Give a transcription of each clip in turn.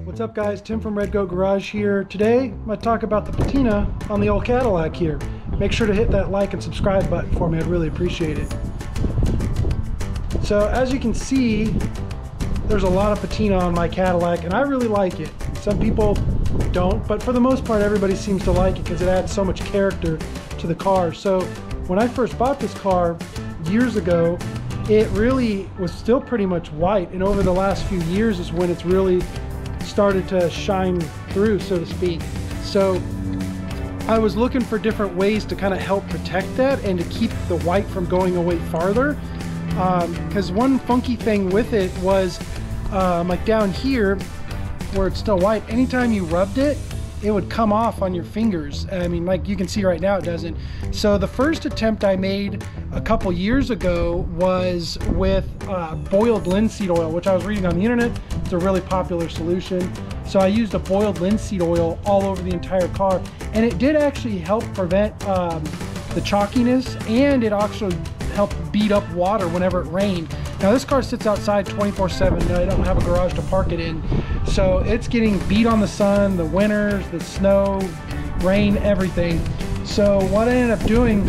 What's up guys, Tim from Red Goat Garage here. Today I'm going to talk about the patina on the old Cadillac here. Make sure to hit that like and subscribe button for me, I'd really appreciate it. So as you can see, there's a lot of patina on my Cadillac and I really like it. Some people don't, but for the most part everybody seems to like it because it adds so much character to the car. So when I first bought this car years ago, it really was still pretty much white, and over the last few years is when it's really started to shine through, so to speak. So I was looking for different ways to kind of help protect that and to keep the white from going away farther, because one funky thing with it was like down here where it's still white, anytime you rubbed it, it would come off on your fingers. I mean, like you can see right now it doesn't. So the first attempt I made a couple years ago was with boiled linseed oil, which I was reading on the internet. It's a really popular solution. So I used a boiled linseed oil all over the entire car, and it did actually help prevent the chalkiness, and it actually helped beat up water whenever it rained. Now this car sits outside 24/7. I don't have a garage to park it in, so it's getting beat on the sun, the winters, the snow, rain, everything. So what I ended up doing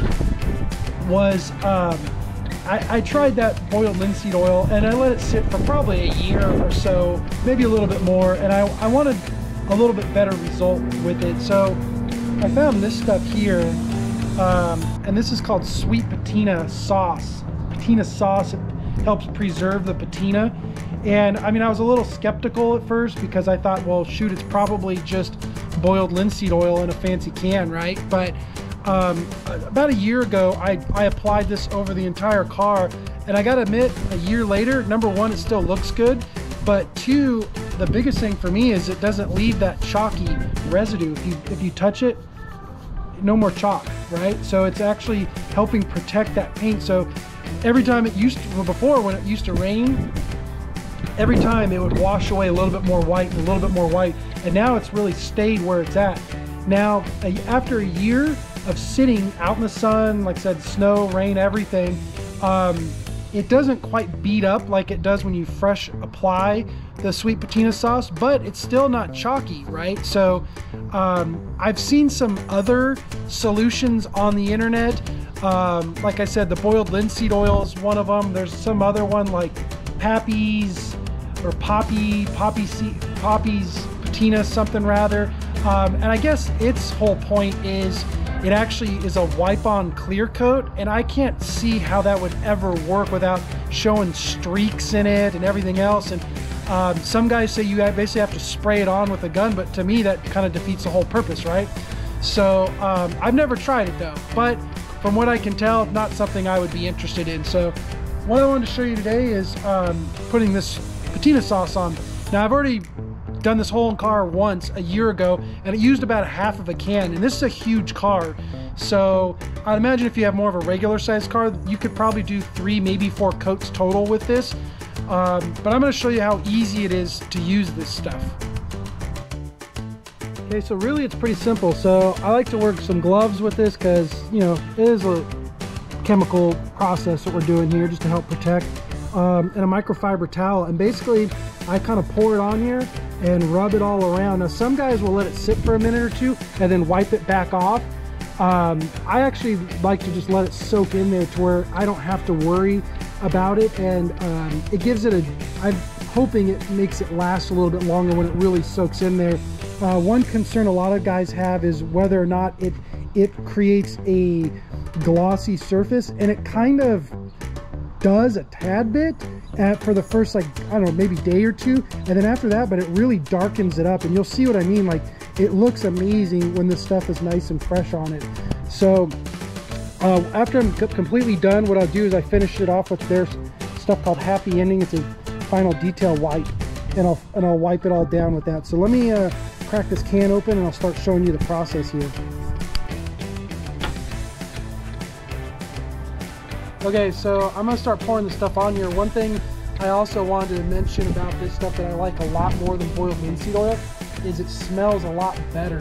was I tried that boiled linseed oil and I let it sit for probably a year or so, maybe a little bit more, and I wanted a little bit better result with it. So I found this stuff here, and this is called Sweet Patina Sauce. Patina Sauce, it helps preserve the patina. And I mean, I was a little skeptical at first because I thought, well, shoot, it's probably just boiled linseed oil in a fancy can, right? But about a year ago, I applied this over the entire car, and I gotta admit, a year later, number one, it still looks good, but two, the biggest thing for me is it doesn't leave that chalky residue. If you touch it, no more chalk, right? So it's actually helping protect that paint. So every time it used to, well, before when it used to rain, every time it would wash away a little bit more white and a little bit more white, and now it's really stayed where it's at. Now, after a year of sitting out in the sun, like I said, snow, rain, everything, it doesn't quite beat up like it does when you fresh apply the Sweet Patina sauce, but it's still not chalky, right? So I've seen some other solutions on the internet. Like I said, the boiled linseed oil is one of them. There's some other one like Pappy's or Poppy's Patina something rather. And I guess its whole point is it actually is a wipe-on clear coat, and I can't see how that would ever work without showing streaks in it and everything else. And some guys say you basically have to spray it on with a gun, but to me that kind of defeats the whole purpose, right? So I've never tried it though, but from what I can tell, not something I would be interested in. So what I wanted to show you today is putting this patina sauce on. Now I've already done this whole car once a year ago, and it used about a half of a can, and this is a huge car. So I'd imagine if you have more of a regular sized car, you could probably do 3, maybe 4 coats total with this. But I'm going to show you how easy it is to use this stuff. Okay, so really it's pretty simple. So I like to work some gloves with this because, you know, it is a chemical process that we're doing here just to help protect, and a microfiber towel. And basically I kind of pour it on here and rub it all around. Now some guys will let it sit for a minute or two and then wipe it back off. I actually like to just let it soak in there to where I don't have to worry about it, and it gives it I'm hoping it makes it last a little bit longer when it really soaks in there. One concern a lot of guys have is whether or not it creates a glossy surface, and it kind of does a tad bit for the first, like, I don't know, maybe day or two, and then after that, but it really darkens it up, and you'll see what I mean. Like, it looks amazing when this stuff is nice and fresh on it. So after I'm completely done, what I'll do is I finish it off with their stuff called Happy Ending. It's a final detail wipe, and I'll wipe it all down with that. So let me crack this can open and I'll start showing you the process here. Okay, so I'm gonna start pouring the stuff on here. One thing I also wanted to mention about this stuff that I like a lot more than boiled linseed oil is it smells a lot better.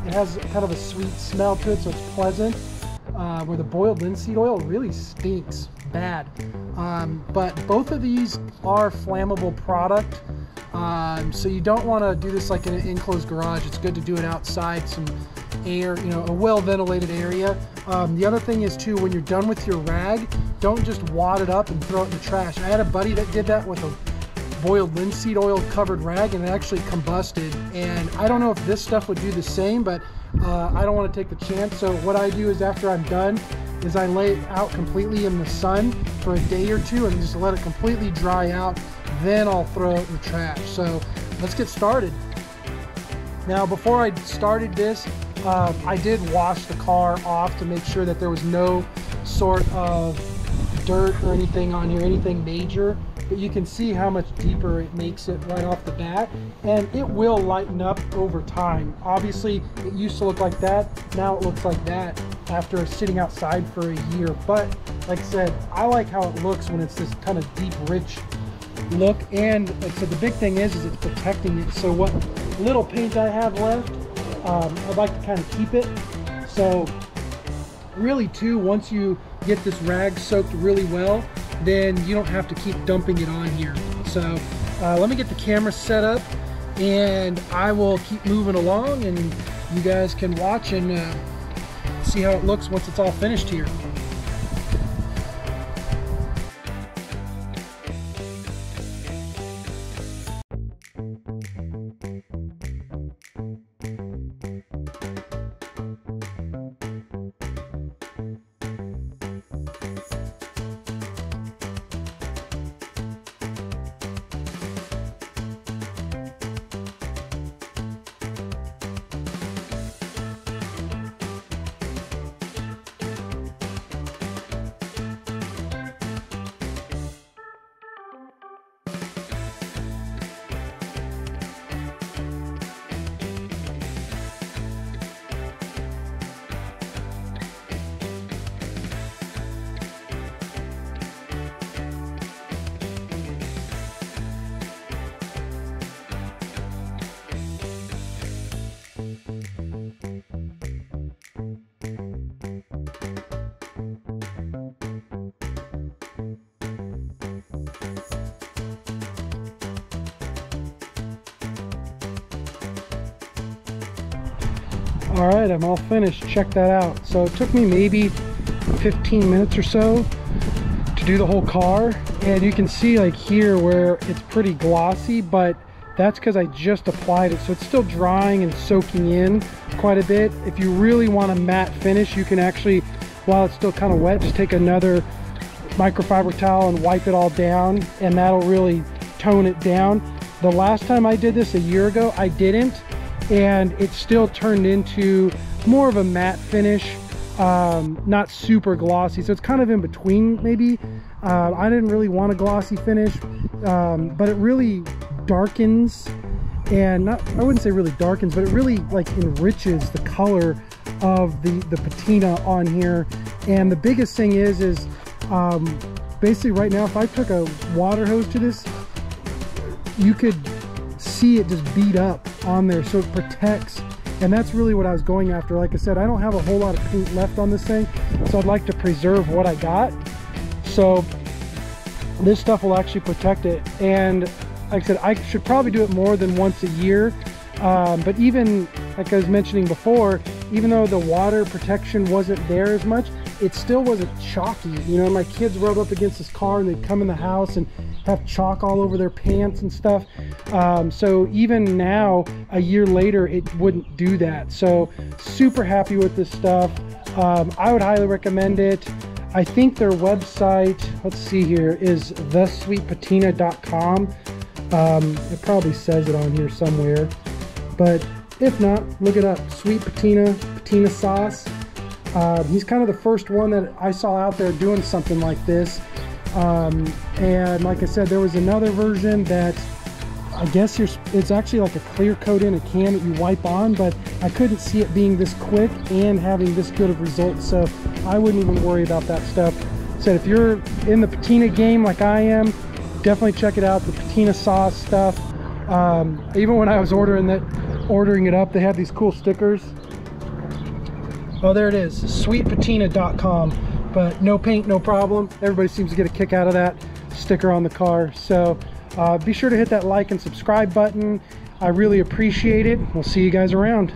It has kind of a sweet smell to it, so it's pleasant. Where the boiled linseed oil really stinks bad. But both of these are flammable product. So you don't want to do this like in an enclosed garage. It's good to do it outside, some air, you know, a well ventilated area. The other thing is too, when you're done with your rag, don't just wad it up and throw it in the trash. I had a buddy that did that with a boiled linseed oil covered rag, and it actually combusted. And I don't know if this stuff would do the same, but I don't want to take the chance. So what I do is, after I'm done, is I lay it out completely in the sun for a day or two and just let it completely dry out. Then I'll throw it in the trash. So let's get started. Now, before I started this, I did wash the car off to make sure that there was no sort of dirt or anything on here, anything major. But you can see how much deeper it makes it right off the bat, and it will lighten up over time. Obviously, it used to look like that. Now it looks like that after sitting outside for a year. But like I said, I like how it looks when it's this kind of deep, rich look. And like I said, the big thing is it's protecting it. So what little paint I have left, I'd like to kind of keep it. So really too, once you get this rag soaked really well, then you don't have to keep dumping it on here. So let me get the camera set up and I will keep moving along, and you guys can watch and see how it looks once it's all finished here. All right, I'm all finished. Check that out. So it took me maybe 15 minutes or so to do the whole car, and you can see like here where it's pretty glossy, but that's because I just applied it, so it's still drying and soaking in quite a bit. If you really want a matte finish, you can actually, while it's still kind of wet, just take another microfiber towel and wipe it all down, and that'll really tone it down. The last time I did this a year ago, I didn't, and it still turned into more of a matte finish, not super glossy. So it's kind of in between maybe. I didn't really want a glossy finish, but it really darkens, and not, I wouldn't say really darkens, but it really like enriches the color of the patina on here. And the biggest thing is basically right now, if I took a water hose to this, you could see it just beat up on there, so it protects. And that's really what I was going after. Like I said, I don't have a whole lot of paint left on this thing, so I'd like to preserve what I got. So this stuff will actually protect it. And like I said, I should probably do it more than once a year. But even like I was mentioning before, even though the water protection wasn't there as much, it still wasn't chalky. You know, my kids rub up against this car and they'd come in the house and have chalk all over their pants and stuff. So even now, a year later, it wouldn't do that. So super happy with this stuff. I would highly recommend it. I think their website, let's see here, is thesweetpatina.com. It probably says it on here somewhere, but if not, look it up. Sweet Patina, Patina Sauce. He's kind of the first one that I saw out there doing something like this. And like I said, there was another version that I guess it's actually like a clear coat in a can that you wipe on, but I couldn't see it being this quick and having this good of results, so I wouldn't even worry about that stuff. So if you're in the patina game like I am, definitely check it out, the Patina Sauce stuff. Even when I was ordering it up, they had these cool stickers. Oh, there it is, sweetpatina.com. But no paint, no problem. Everybody seems to get a kick out of that sticker on the car. So Be sure to hit that like and subscribe button. I really appreciate it. We'll see you guys around.